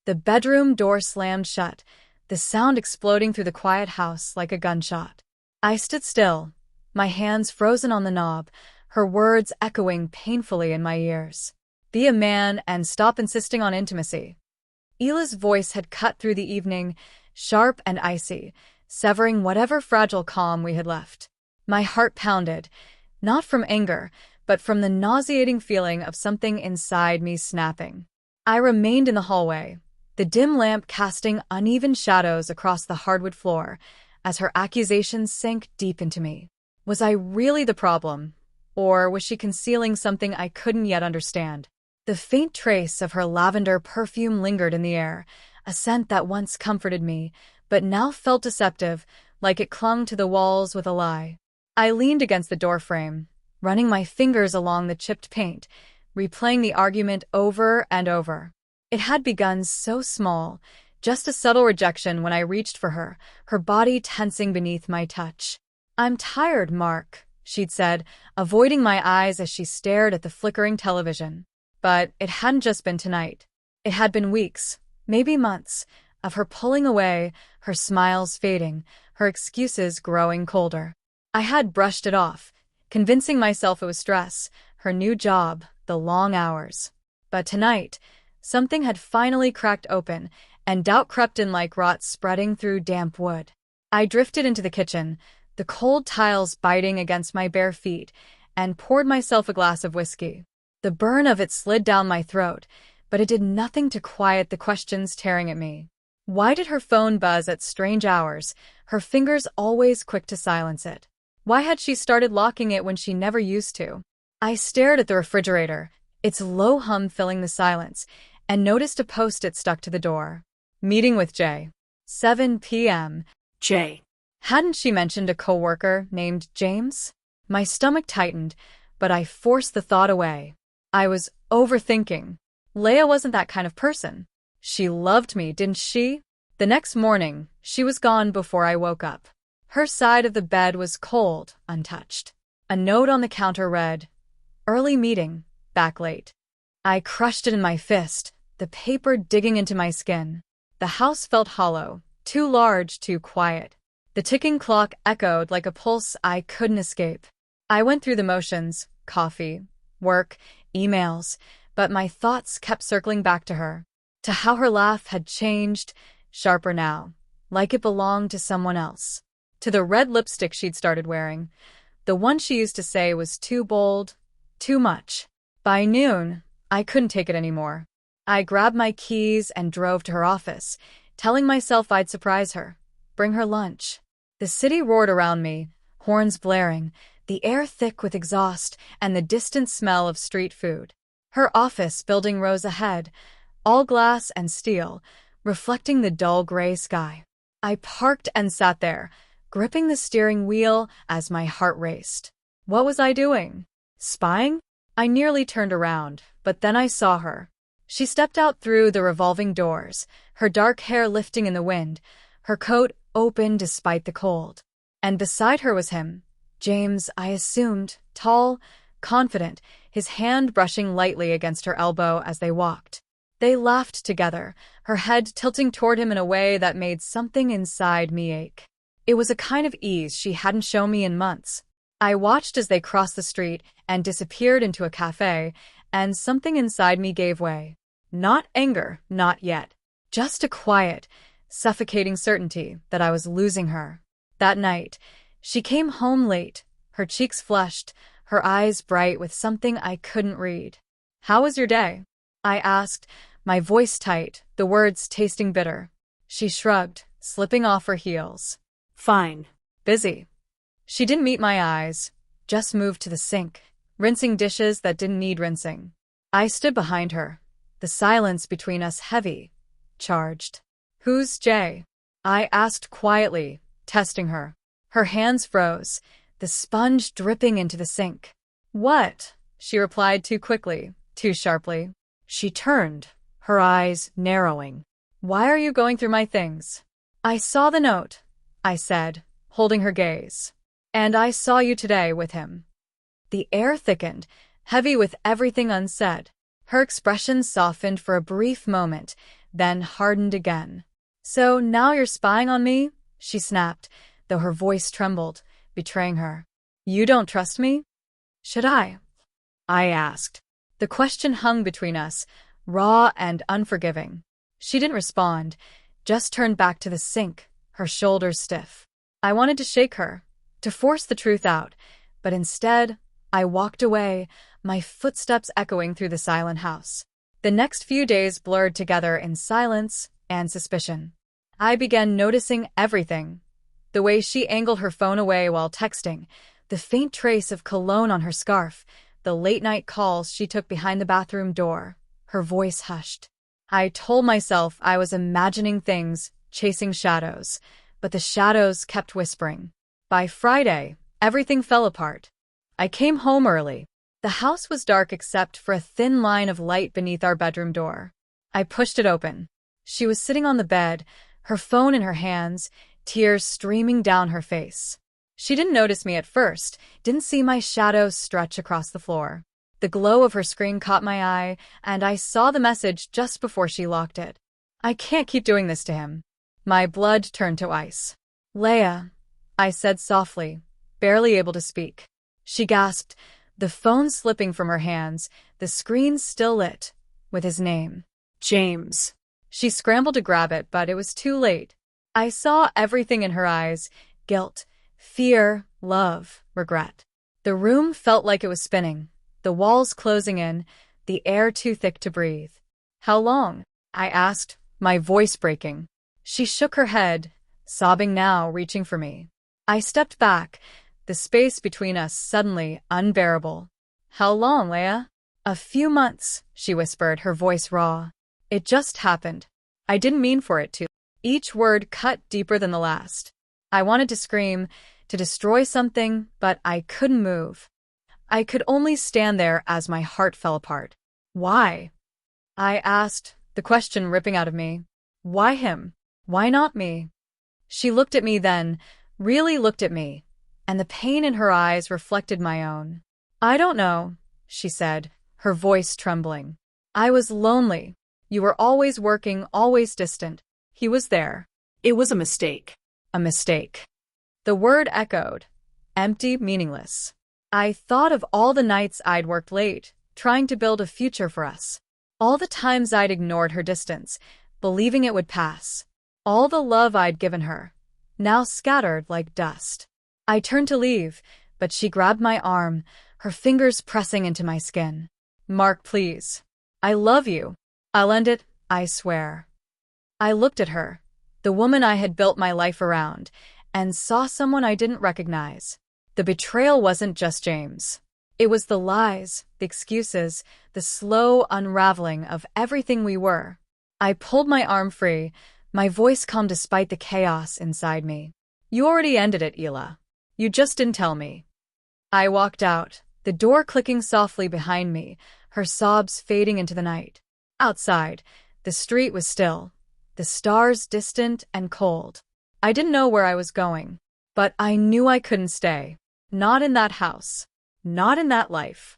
The bedroom door slammed shut, the sound exploding through the quiet house like a gunshot. I stood still, my hands frozen on the knob, her words echoing painfully in my ears. Be a man and stop insisting on intimacy. Hila's voice had cut through the evening, sharp and icy, severing whatever fragile calm we had left. My heart pounded, not from anger, but from the nauseating feeling of something inside me snapping. I remained in the hallway, the dim lamp casting uneven shadows across the hardwood floor, as her accusations sank deep into me. Was I really the problem? Or was she concealing something I couldn't yet understand? The faint trace of her lavender perfume lingered in the air, a scent that once comforted me, but now felt deceptive, like it clung to the walls with a lie. I leaned against the doorframe, running my fingers along the chipped paint, replaying the argument over and over. It had begun so small, just a subtle rejection when I reached for her, her body tensing beneath my touch. "I'm tired, Mark," she'd said, avoiding my eyes as she stared at the flickering television. But it hadn't just been tonight. It had been weeks, maybe months, of her pulling away, her smiles fading, her excuses growing colder. I had brushed it off, convincing myself it was stress, her new job, the long hours. But tonight, something had finally cracked open, and doubt crept in like rot spreading through damp wood. I drifted into the kitchen, the cold tiles biting against my bare feet, and poured myself a glass of whiskey. The burn of it slid down my throat, but it did nothing to quiet the questions tearing at me. Why did her phone buzz at strange hours, her fingers always quick to silence it? Why had she started locking it when she never used to? I stared at the refrigerator, its low hum filling the silence, and noticed a post-it stuck to the door. Meeting with Jay. 7 p.m. Jay. Hadn't she mentioned a coworker named James? My stomach tightened, but I forced the thought away. I was overthinking. Leia wasn't that kind of person. She loved me, didn't she? The next morning, she was gone before I woke up. Her side of the bed was cold, untouched. A note on the counter read, "Early meeting, back late." I crushed it in my fist, the paper digging into my skin. The house felt hollow, too large, too quiet. The ticking clock echoed like a pulse I couldn't escape. I went through the motions, coffee, work, emails, but my thoughts kept circling back to her, to how her laugh had changed, sharper now, like it belonged to someone else, to the red lipstick she'd started wearing, the one she used to say was too bold, too much. By noon, I couldn't take it anymore. I grabbed my keys and drove to her office, telling myself I'd surprise her, bring her lunch. The city roared around me, horns blaring, the air thick with exhaust and the distant smell of street food. Her office building rose ahead, all glass and steel, reflecting the dull gray sky. I parked and sat there, gripping the steering wheel as my heart raced. What was I doing? Spying? I nearly turned around, but then I saw her. She stepped out through the revolving doors, her dark hair lifting in the wind, her coat open despite the cold. And beside her was him. James, I assumed, tall, confident, his hand brushing lightly against her elbow as they walked. They laughed together, her head tilting toward him in a way that made something inside me ache. It was a kind of ease she hadn't shown me in months. I watched as they crossed the street and disappeared into a cafe, and something inside me gave way. Not anger, not yet. Just a quiet, suffocating certainty that I was losing her. That night, she came home late, her cheeks flushed, her eyes bright with something I couldn't read. "How was your day?" I asked, my voice tight, the words tasting bitter. She shrugged, slipping off her heels. "Fine." "Busy." She didn't meet my eyes, just moved to the sink, rinsing dishes that didn't need rinsing. I stood behind her, the silence between us heavy, charged. "Who's Jay?" I asked quietly, testing her. Her hands froze, the sponge dripping into the sink. "What?" she replied too quickly, too sharply. She turned, her eyes narrowing. "Why are you going through my things?" "I saw the note," I said, holding her gaze. "And I saw you today with him." The air thickened, heavy with everything unsaid. Her expression softened for a brief moment, then hardened again. "So now you're spying on me?" she snapped, though her voice trembled, betraying her. "You don't trust me?" "Should I?" I asked. The question hung between us, raw and unforgiving. She didn't respond, just turned back to the sink, her shoulders stiff. I wanted to shake her, to force the truth out, but instead, I walked away, my footsteps echoing through the silent house. The next few days blurred together in silence and suspicion. I began noticing everything. The way she angled her phone away while texting, the faint trace of cologne on her scarf, the late-night calls she took behind the bathroom door, her voice hushed. I told myself I was imagining things, chasing shadows, but the shadows kept whispering. By Friday, everything fell apart. I came home early. The house was dark except for a thin line of light beneath our bedroom door. I pushed it open. She was sitting on the bed, her phone in her hands, tears streaming down her face. She didn't notice me at first, didn't see my shadow stretch across the floor. The glow of her screen caught my eye, and I saw the message just before she locked it. "I can't keep doing this to him." My blood turned to ice. "Leah," I said softly, barely able to speak. She gasped, the phone slipping from her hands, the screen still lit, with his name. "James." She scrambled to grab it, but it was too late. I saw everything in her eyes, guilt, fear, love, regret. The room felt like it was spinning, the walls closing in, the air too thick to breathe. "How long?" I asked, my voice breaking. She shook her head, sobbing now, reaching for me. I stepped back, the space between us suddenly unbearable. "How long, Leah?" "A few months," she whispered, her voice raw. "It just happened. I didn't mean for it to." Each word cut deeper than the last. I wanted to scream, to destroy something, but I couldn't move. I could only stand there as my heart fell apart. "Why?" I asked, the question ripping out of me. "Why him? Why not me?" She looked at me then, really looked at me, and the pain in her eyes reflected my own. "I don't know," she said, her voice trembling. "I was lonely. You were always working, always distant. He was there. It was a mistake." A mistake. The word echoed, empty, meaningless. I thought of all the nights I'd worked late, trying to build a future for us. All the times I'd ignored her distance, believing it would pass. All the love I'd given her, now scattered like dust. I turned to leave, but she grabbed my arm, her fingers pressing into my skin. "Mark, please. I love you. I'll end it, I swear." I looked at her, the woman I had built my life around, and saw someone I didn't recognize. The betrayal wasn't just James. It was the lies, the excuses, the slow unraveling of everything we were. I pulled my arm free, my voice calm despite the chaos inside me. "You already ended it, Ela. You just didn't tell me." I walked out, the door clicking softly behind me, her sobs fading into the night. Outside, the street was still, the stars distant and cold. I didn't know where I was going, but I knew I couldn't stay. Not in that house. Not in that life.